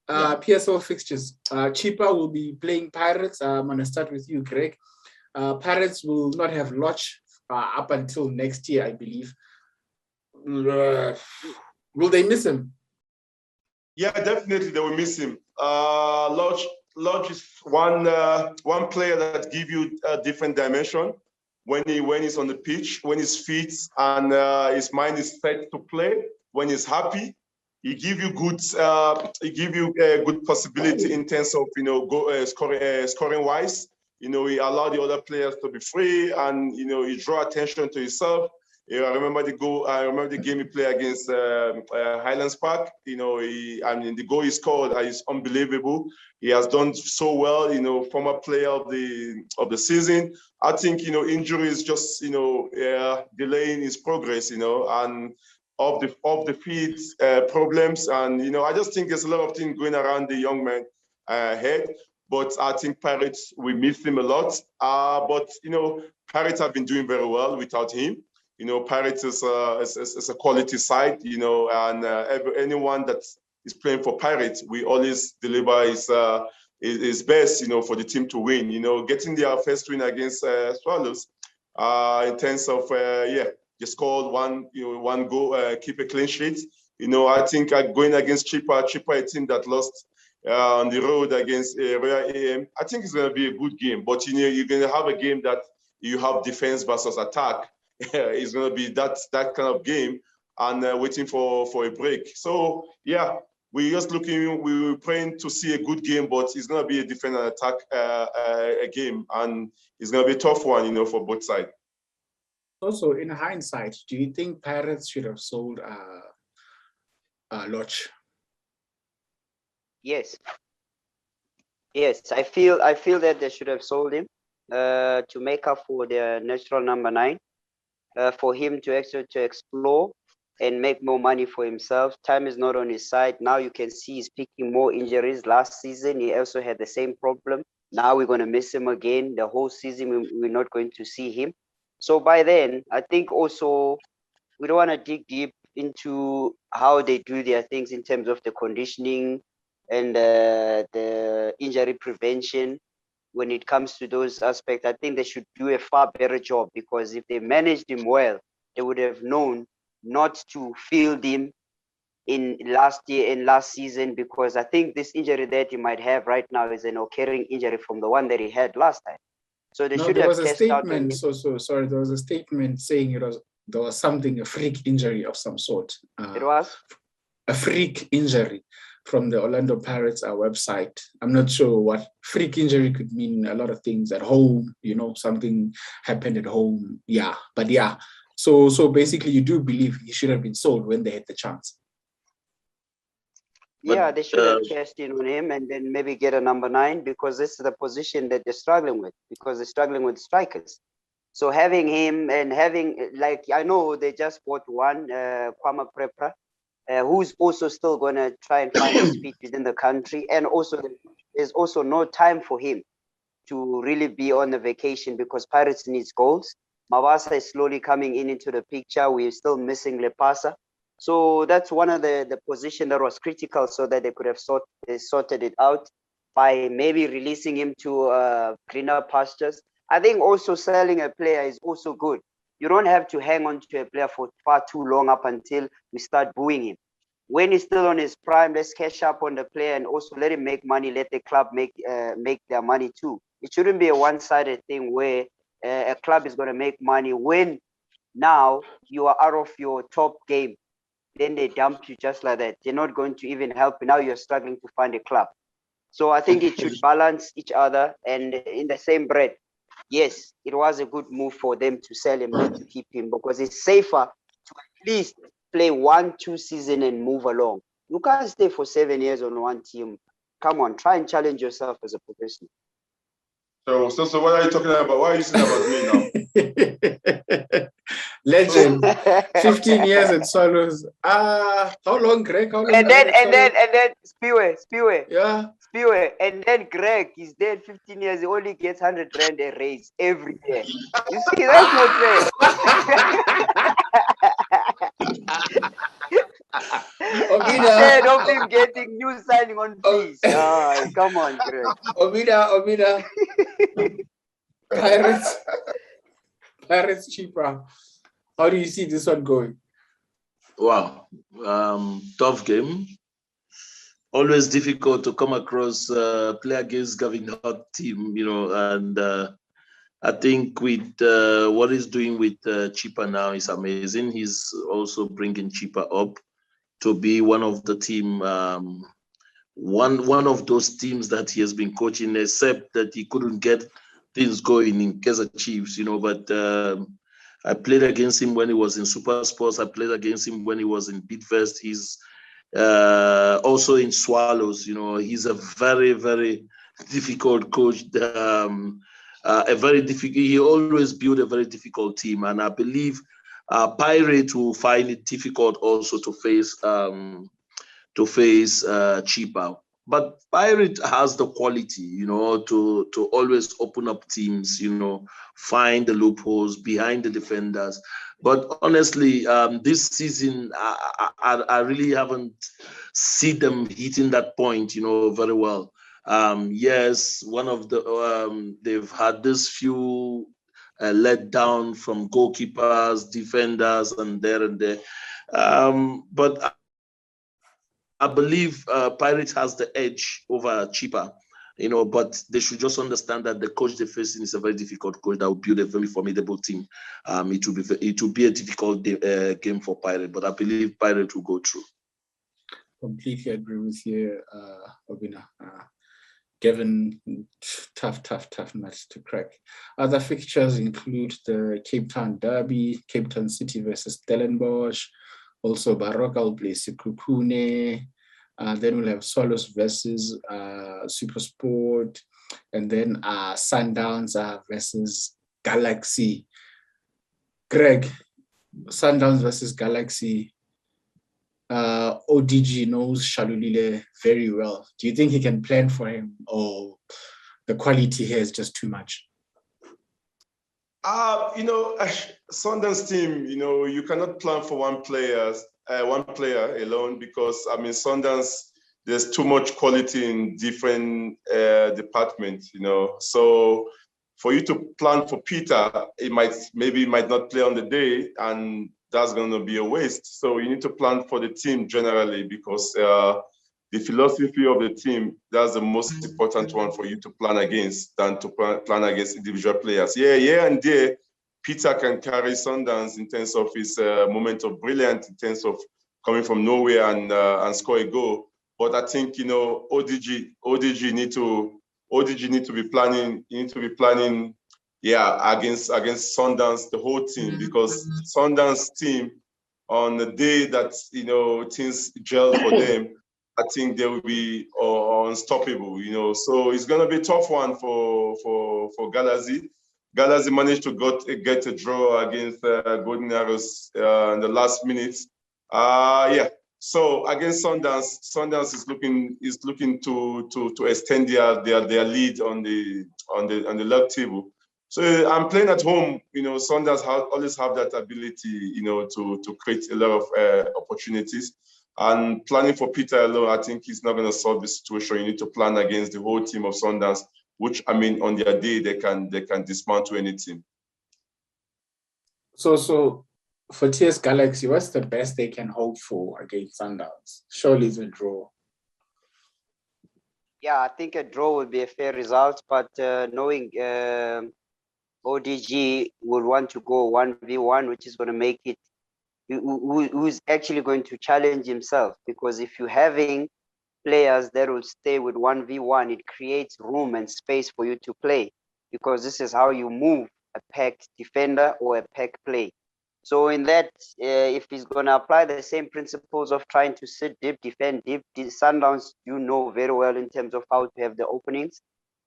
PSL fixtures. Chippa will be playing Pirates. I'm going to start with you, Greg. Pirates will not have Lodge up until next year, I believe. Will they miss him? Yeah, definitely they will miss him. Lodge is one player that gives you a different dimension when he's on the pitch, when he's fit and his mind is set to play. When he's happy, he give you good good possibility in terms of scoring wise. He allow the other players to be free, and he draw attention to himself. I remember the game he played against Highlands Park. The goal he scored is unbelievable. He has done so well. Former player of the season. I think injury is just delaying his progress. And of the field problems, and I just think there's a lot of things going around the young man head. But I think Pirates, we miss him a lot. But Pirates have been doing very well without him. Pirates is a quality side. And anyone that is playing for Pirates, we always deliver his best. For the team to win. Getting their first win against Swallows. In terms of they scored one goal, keep a clean sheet. I think going against Chippa, a team that lost on the road against Royal AM, I think it's going to be a good game. But you're going to have a game that you have defense versus attack. It's going to be that kind of game, and waiting for a break. So yeah, we're praying to see a good game, but it's going to be a defense and attack a game, and it's going to be a tough one, for both sides. Also, in hindsight, do you think Pirates should have sold Lodge? Yes, I feel that they should have sold him to make up for their natural number 9, for him to explore and make more money for himself. Time is not on his side. Now you can see he's picking more injuries. Last season, he also had the same problem. Now we're going to miss him again. The whole season, we're not going to see him. So by then, I think also we don't want to dig deep into how they do their things in terms of the conditioning and the injury prevention. When it comes to those aspects, I think they should do a far better job, because if they managed him well, they would have known not to field him in last season, because I think this injury that he might have right now is an occurring injury from the one that he had last time. So they should have tested out. There was a statement saying there was something, a freak injury of some sort. It was a freak injury from the Orlando Pirates website. I'm not sure what freak injury could mean. A lot of things at home, something happened at home. Yeah, but yeah. So basically, you do believe he should have been sold when they had the chance. Yeah, they should have cashed in on him and then maybe get a number 9, because this is the position that they're struggling with, because they're struggling with strikers. So having him and having, I know they just bought one, Kwama Prepra, who's also still going to try and find his feet within the country. And also, there's also no time for him to really be on the vacation, because Pirates needs goals. Mawasa is slowly coming into the picture. We're still missing Lepasa. So that's one of the position that was critical, so that they could have sorted it out by maybe releasing him to greener pastures. I think also selling a player is also good. You don't have to hang on to a player for far too long up until we start booing him. When he's still on his prime, let's cash up on the player and also let him make money, let the club make their money too. It shouldn't be a one-sided thing where a club is going to make money when now you are out of your top game. Then they dump you just like that. They're not going to even help you. Now you're struggling to find a club. So I think it should balance each other, and in the same breath, yes, it was a good move for them to sell him, not to keep him, because it's safer to at least play 1-2 seasons and move along. You can't stay for 7 years on one team. Come on, try and challenge yourself as a professional. So what are you talking about? Why are you saying about me now? Legend, 15 years at Swallows. How long, Greg? How long? And then Spiwe. Yeah. Spiwe. And then Greg is there 15 years. He only gets 100 rand a raise every year. You see, that's not fair. Instead of him getting new signing on fees. Come on, Greg. Obina. Pirates Chippa. How do you see this one going? Wow, tough game. Always difficult to come across play against Gavin Hart team, and I think with what he's doing with Chippa now is amazing. He's also bringing Chippa up to be one of the team, one of those teams that he has been coaching, except that he couldn't get things going in Kaizer Chiefs, but I played against him when he was in Super Sports. I played against him when he was in Bidvest. He's also in Swallows. He's a very, very difficult coach. He always build a very difficult team, and I believe Pirate will find it difficult also to face Chippa. But Pirate has the quality, to always open up teams, find the loopholes behind the defenders. But honestly, this season, I really haven't seen them hitting that point, very well. Yes, one of the they've had this few let down from goalkeepers, defenders, and there. But I believe Pirates has the edge over Chippa, but they should just understand that the coach they're facing is a very difficult coach that will build a very formidable team. It will be a difficult game for Pirates, but I believe Pirates will go through. Completely agree with you, Obina. Given tough match to crack. Other fixtures include the Cape Town Derby, Cape Town City versus Stellenbosch. Also, Baroka will play Sekhukhune. Then we'll have Swallows versus Supersport. And then Sundowns versus Galaxy. Greg, Sundowns versus Galaxy. ODG knows Shalulile very well. Do you think he can plan for him, or the quality here is just too much? Sundowns team, you cannot plan for one player alone, because Sundowns, there's too much quality in different departments, So for you to plan for Peter, it might not play on the day, and that's going to be a waste. So you need to plan for the team generally, because the philosophy of the team, that's the most important one for you to plan against than to plan against individual players. Yeah, and there, Peter can carry Sundowns in terms of his moment of brilliance, in terms of coming from nowhere and score a goal. But I think ODG need to be planning. You need to be planning. Yeah, against Sundowns, the whole team, because Sundowns team, on the day that things gel for them, I think they will be unstoppable. So it's gonna be a tough one for Galaxy. Galaxy managed to get a draw against Golden Arrows in the last minute. So against Sundowns is looking to extend their lead on the league table. So I'm playing at home. Sundowns always have that ability, to create a lot of opportunities. And planning for Peter alone, I think he's not going to solve the situation. You need to plan against the whole team of Sundowns, which on their day they can dismantle any team. So for TS Galaxy, what's the best they can hope for against Sundowns? Surely it's a draw. Yeah, I think a draw would be a fair result, but knowing ODG will want to go 1v1, which is going to make it, who's actually going to challenge himself, because if you're having players that will stay with 1v1, it creates room and space for you to play, because this is how you move a pack defender or a pack play. So in that, if he's going to apply the same principles of trying to sit deep, defend deep, the Sundowns very well in terms of how to have the openings,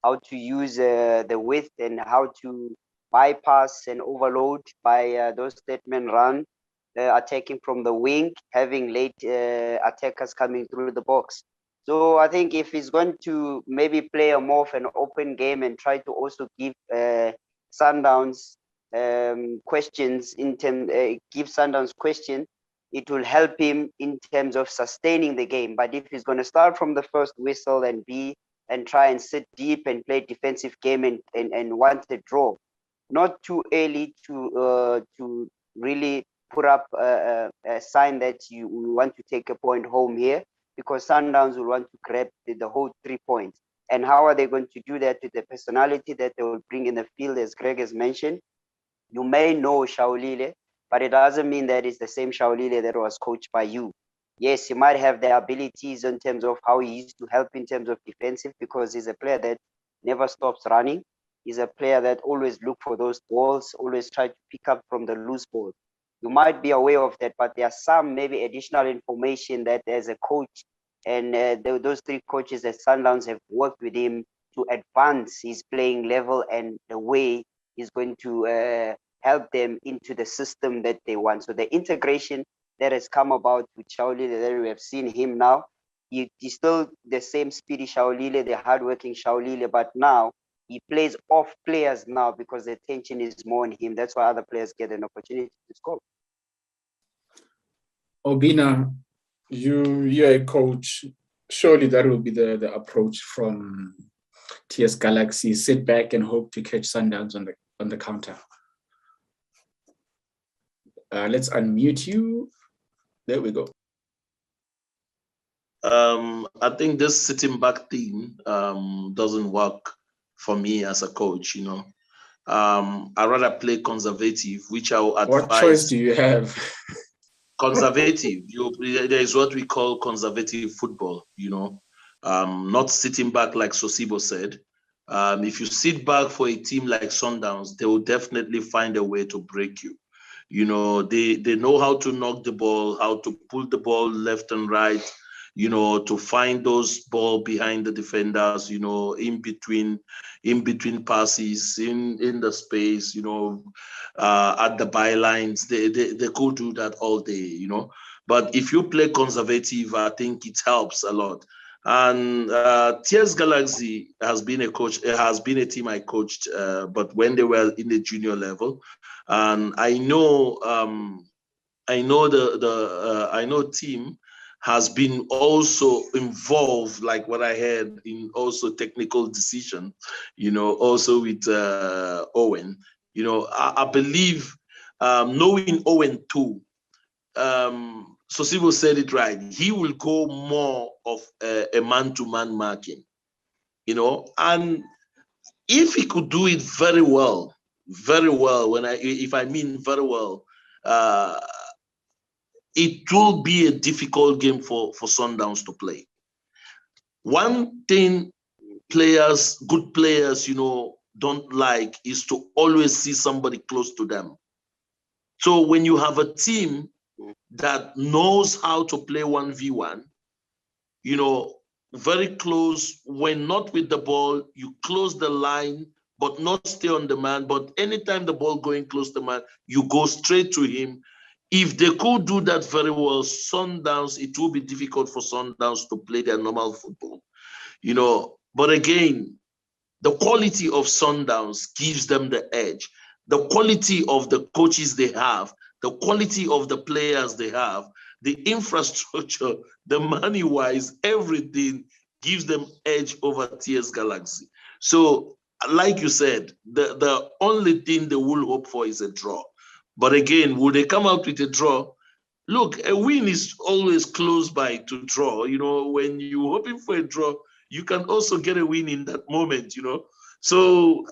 how to use the width, and how to bypass and overload by those statement run, attacking from the wing, having late attackers coming through the box. So I think if he's going to maybe play a more of an open game and try to also give Sundowns questions give Sundowns questions it will help him in terms of sustaining the game. But if he's going to start from the first whistle and try and sit deep and play defensive game and want a draw, not too early to really put up a sign that you want to take a point home here, because Sundowns will want to grab the whole 3 points. And how are they going to do that? With the personality that they will bring in the field, as Greg has mentioned. You may know Shaolile, but it doesn't mean that it's the same Shaolile that was coached by you. Yes, he might have the abilities in terms of how he used to help in terms of defensive, because he's a player that never stops running. He's a player that always look for those balls, always try to pick up from the loose ball. You might be aware of that, but there are some maybe additional information that as a coach and those 3 coaches at Sundowns have worked with him to advance his playing level and the way he's going to help them into the system that they want. So the integration that has come about with Shaolile, that we have seen him now, he's still the same speedy Shaolile, the hardworking Shaolile, but now he plays off players now because the attention is more on him. That's why other players get an opportunity to score. Obina, you're a coach. Surely that will be the approach from TS Galaxy. Sit back and hope to catch Sundowns on the counter. Let's unmute you. There we go. I think this sitting back thing doesn't work for me as a coach, you know. I rather play conservative, which I will advise. What choice do you have? Conservative. There is what we call conservative football, you know. Not sitting back like Sosibo said. If you sit back for a team like Sundowns, they will definitely find a way to break you. You know, they know how to knock the ball, how to pull the ball left and right, you know, to find those ball behind the defenders, you know, in between passes, in the space, you know, at the bylines. They could do that all day, you know. But if you play conservative, I think it helps a lot. And TS Galaxy has been a team I coached, but when they were in the junior level, and I know team has been also involved, like what I heard, in also technical decision, you know, also with Owen. You know, I believe knowing Owen too, Sosibo said it right. He will go more of a man-to-man marking, you know, and if he could do it very well, if I mean very well, it will be a difficult game for Sundowns to play. One thing good players, you know, don't like is to always see somebody close to them. So when you have a team that knows how to play 1v1, you know, very close, when not with the ball, you close the line, but not stay on the man. But anytime the ball going close to the man, you go straight to him. If they could do that very well, Sundowns, it will be difficult for Sundowns to play their normal football, you know. But again, the quality of Sundowns gives them the edge. The quality of the coaches they have, the quality of the players they have, the infrastructure, the money-wise, everything gives them edge over TS Galaxy. So, like you said, the only thing they will hope for is a draw. But again, would they come out with a draw? Look, a win is always close by to draw. You know, when you're hoping for a draw, you can also get a win in that moment, you know. So,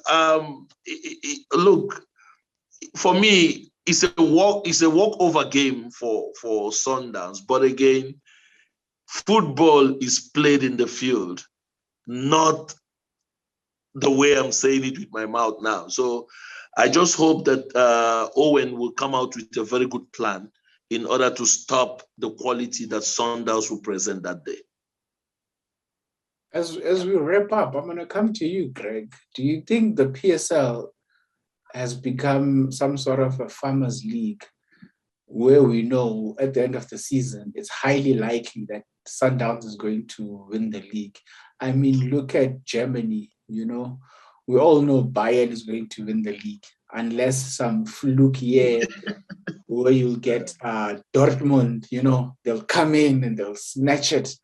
look, for me, it's a walkover game for Sundowns. But again, football is played in the field, not the way I'm saying it with my mouth now. So I just hope that Owen will come out with a very good plan in order to stop the quality that Sundowns will present that day. As we wrap up, I'm going to come to you, Greg. Do you think the PSL has become some sort of a farmers league where we know at the end of the season, it's highly likely that Sundowns is going to win the league? I mean, look at Germany, you know. We all know Bayern is going to win the league. unless some fluke year where you get Dortmund, they'll come in and they'll snatch it.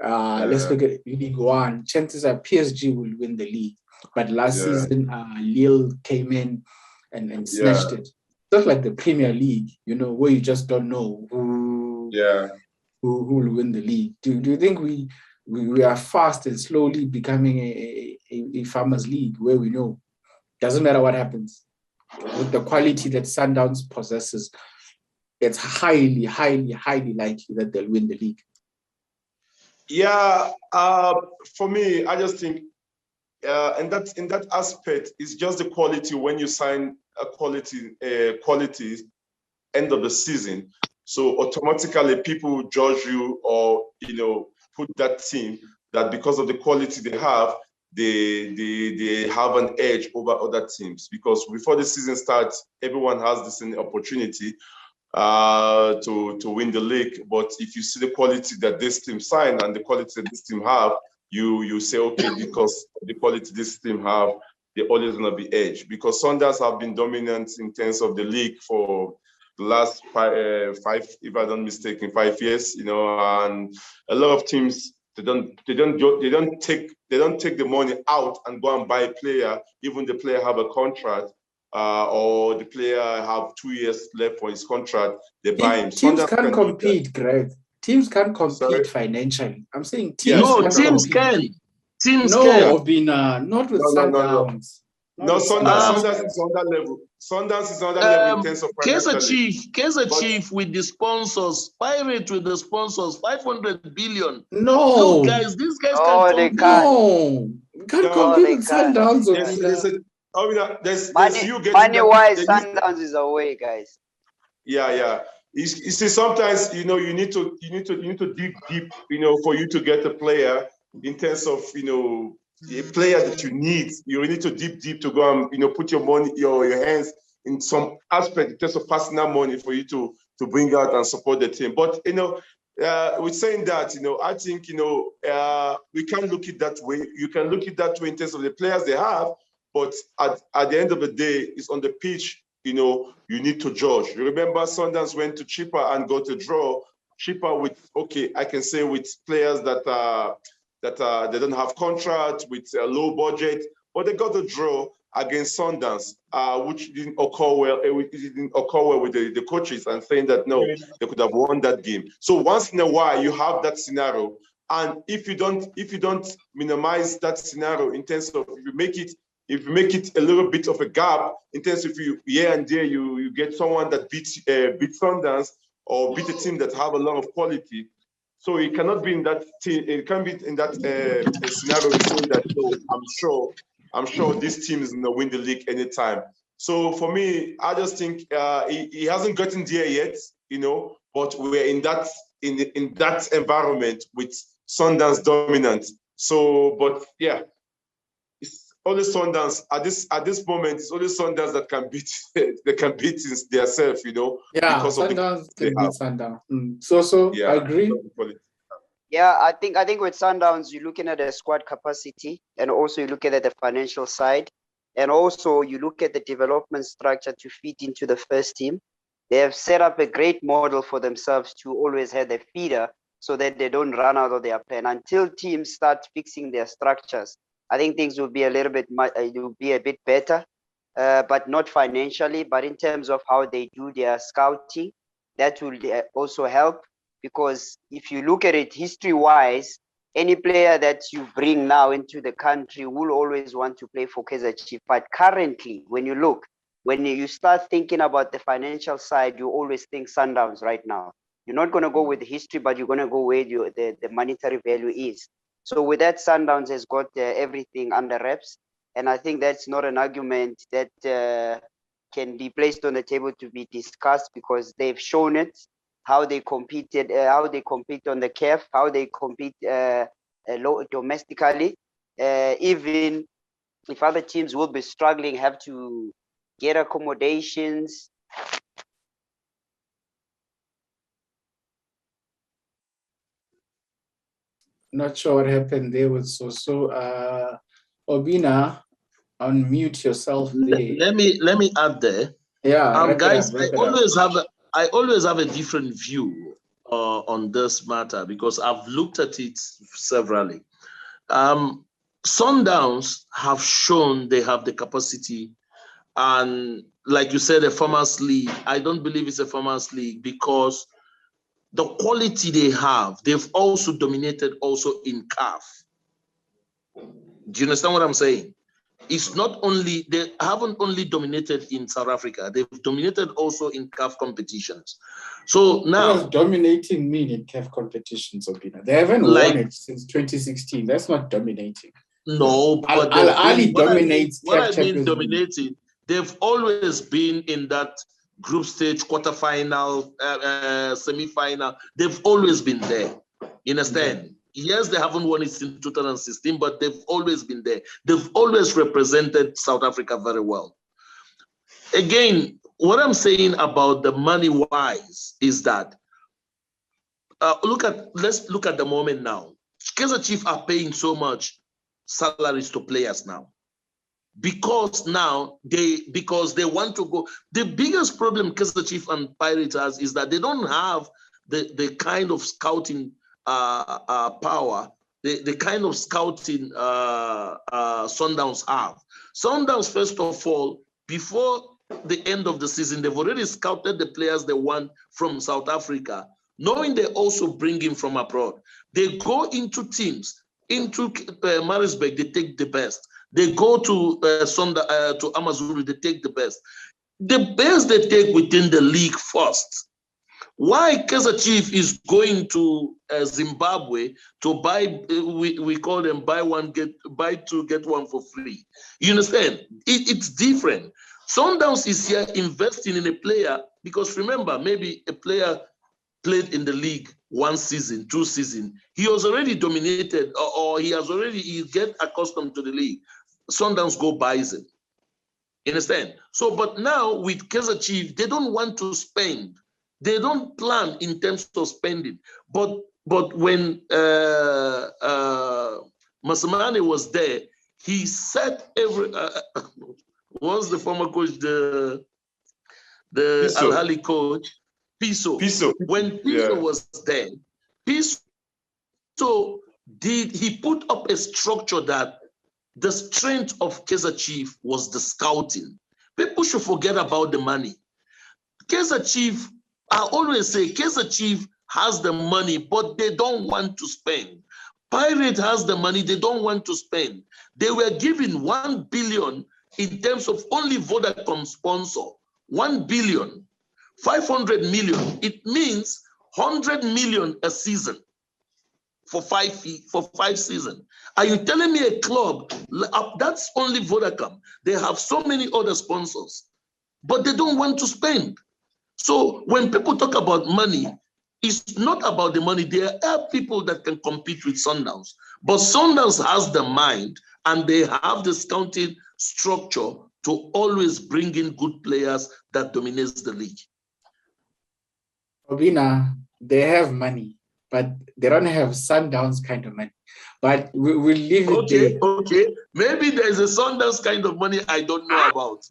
Let's look at League One. Chances are PSG will win the league. But last season, Lille came in and snatched it. Just like the Premier League, where you just don't know who will win the league. Do you think we are fast and slowly becoming a farmers league where we know doesn't matter what happens with the quality that Sundowns possesses, it's highly, highly, highly likely that they'll win the league? Yeah, for me, I just think in that aspect, it's just the quality when you sign a quality end of the season. So automatically people judge you or put that team that because of the quality they have, they have an edge over other teams, because before the season starts, everyone has the same opportunity to win the league. But if you see the quality that this team signed and the quality that this team have, you say, okay, because the quality this team have, they're always gonna be edge. Because Sundowns have been dominant in terms of the league for the last five, if I don't mistake, in 5 years, and a lot of teams they don't take the money out and go and buy a player, even the player have a contract. Or the player have 2 years left for his contract, they buy him. Teams can't compete, Greg. Teams can't compete financially. I'm saying teams can. Teams can. can. Obina, not with Sundowns. No, Sundowns is on that level. Sundowns is on that level in terms of Kaizer Chief with the sponsors, Pirate with the sponsors, 500 billion. No. Look, guys, these guys can't compete. No. You can't compete with Sundowns. Money-wise, Sundowns is away, guys. Yeah. You see, sometimes you need to dig deep, for you to get a player in terms of a player that you need. You need to dig deep to go and put your money, your hands in some aspect in terms of personal money for you to bring out and support the team. But with saying that, I think we can look at that way. You can look at that way in terms of the players they have, but at the end of the day, it's on the pitch. You need to judge. You remember Sundowns went to Chippa and got a draw. Chippa I can say with players that they don't have contract, with a low budget, but they got a draw against Sundowns, which didn't occur well. It didn't occur well with the coaches, and saying that no, they could have won that game. So once in a while, you have that scenario, and if you don't minimize that scenario in terms of if you make it a little bit of a gap in terms of you get someone that beats Sundowns or beat a team that have a lot of quality. So it cannot be in that team. It can be in that scenario saying that I'm sure this team is going to win the league anytime. So for me, I just think he hasn't gotten there yet, but we're in that environment with Sundowns dominant. So, but yeah, it's only Sundowns at this moment. It's only Sundowns that can beat themselves, Yeah, because Sundowns can beat Sundowns. So yeah, I agree. Yeah, I think with Sundowns, you're looking at the squad capacity, and also you look at the financial side, and also you look at the development structure to fit into the first team. They have set up a great model for themselves to always have the feeder so that they don't run out of their plan. Until teams start fixing their structures, I think things will be a bit better, but not financially, but in terms of how they do their scouting, that will also help. Because if you look at it history-wise, any player that you bring now into the country will always want to play for Kaizer Chiefs. But currently, when you start thinking about the financial side, you always think Sundowns right now. You're not going to go with history, but you're going to go where the monetary value is. So with that, Sundowns has got everything under wraps. And I think that's not an argument that can be placed on the table to be discussed, because they've shown it. How they competed, how they compete on the CAF, how they compete domestically. Even if other teams will be struggling, have to get accommodations. Not sure what happened there with Obina. unmute yourself there. Let me add there. Yeah, guys, I always have a different view on this matter because I've looked at it severally. Sundowns have shown they have the capacity, and like you said, a farmers league. I don't believe it's a farmers league because the quality they have, they've also dominated also in CAF. Do you understand what I'm saying? It's not only, they haven't only dominated in South Africa, they've dominated also in CAF competitions. So now, what does dominating mean in CAF competitions, Obina? They haven't won it since 2016. That's not dominating. No, but Ali dominates CAF Champions League. Dominating, they've always been in that group stage, quarterfinal, semi-final. They've always been there. You understand? Okay. Yes, they haven't won it since 2016, but they've always been there. They've always represented South Africa very well. Again, what I'm saying about the money-wise is that let's look at the moment now. Kaizer Chiefs are paying so much salaries to players now because they want to go. The biggest problem Kaizer Chiefs and Pirates has is that they don't have the kind of scouting power, the kind of scouting Sundowns have. Sundowns, first of all, before the end of the season, they've already scouted the players they want from South Africa, knowing they also bring in from abroad. They go into teams, into Maritzburg, they take the best. They go to to Amazulu, they take the best. The best they take within the league first. Why Kaizer Chiefs is going to Zimbabwe to buy, we call them buy two, get one for free. You understand? It's different. Sundowns is here investing in a player because remember, maybe a player played in the league 1 season, 2 seasons. He was already dominated or he get accustomed to the league. Sundowns go buys him. You understand? So, but now with Kaizer Chiefs, they don't want to spend. They don't plan in terms of spending. But when Masemane was there, he set every was the former coach, the Al Ahly coach, Piso. When Piso was there, Piso he put up a structure that the strength of Kaizer Chiefs was the scouting. People should forget about the money. Kaizer Chiefs, I always say Kaizer Chiefs has the money, but they don't want to spend. Pirate has the money, they don't want to spend. They were given 1 billion in terms of only Vodacom sponsor. 1 billion, 500 million. It means 100 million a season for 5 seasons. Are you telling me a club, that's only Vodacom. They have so many other sponsors, but they don't want to spend. So when people talk about money, it's not about the money. There are people that can compete with Sundowns, but Sundowns has the mind and they have the scouting structure to always bring in good players that dominates the league. Obina, they have money, but they don't have Sundowns kind of money. But we'll leave it there. Okay. Maybe there's a Sundowns kind of money I don't know about.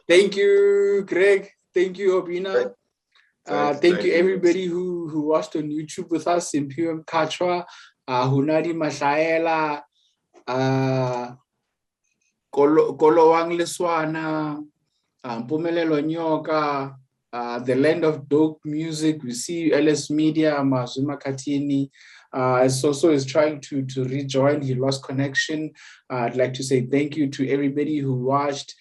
Thank you, Greg. Thank you, Obina. Thank you, everybody who watched on YouTube with us. Imperium Kachwa, Hunadi Mashaela, Kolowang Leswana, Pumelelo Nyoka, the Land of Dope Music. We see LS Media, Mazuma Katini. Soso is trying to rejoin. He lost connection. I'd like to say thank you to everybody who watched.